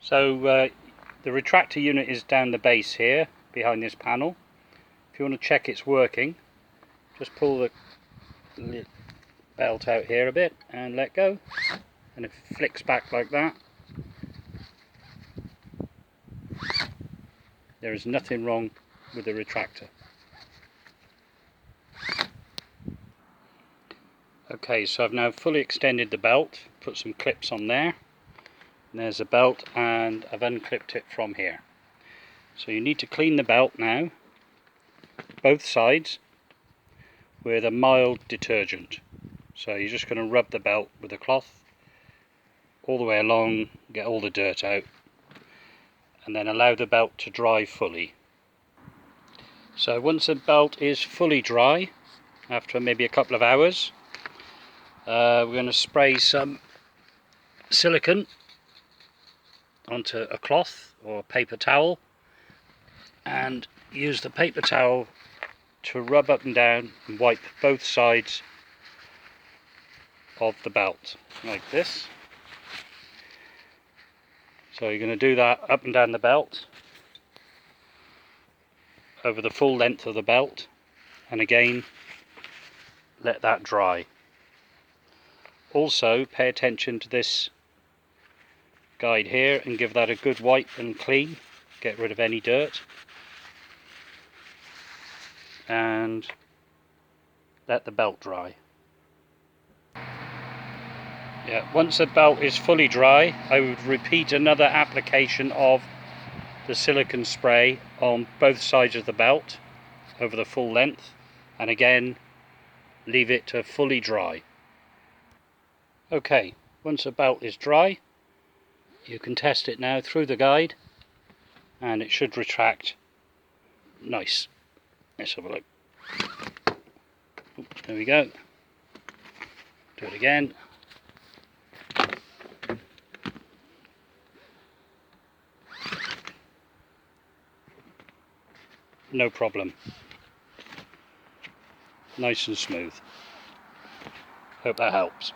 So the retractor unit is down the base here behind this panel. If you want to check it's working, just pull the belt out here a bit and let go, and it flicks back like that. There is nothing wrong with the retractor. Okay, so I've now fully extended the belt, put some clips on there. And there's a belt, and I've unclipped it from here. So you need to clean the belt now, both sides, with a mild detergent. So you're just going to rub the belt with a cloth all the way along, get all the dirt out, and then allow the belt to dry fully. So once the belt is fully dry, after maybe a couple of hours, we're going to spray some silicone onto a cloth or a paper towel, and use the paper towel to rub up and down and wipe both sides of the belt like this. So you're going to do that up and down the belt, over the full length of the belt, and again let that dry. Also pay attention to this guide here and give that a good wipe and clean, get rid of any dirt, and let the belt dry. Once the belt is fully dry, I would repeat another application of the silicone spray on both sides of the belt over the full length, and again leave it to fully dry. Okay, once the belt is dry, you can test it now through the guide, and it should retract nice. Let's have a look. There we go. Do it again. No problem. Nice and smooth. Hope that helps.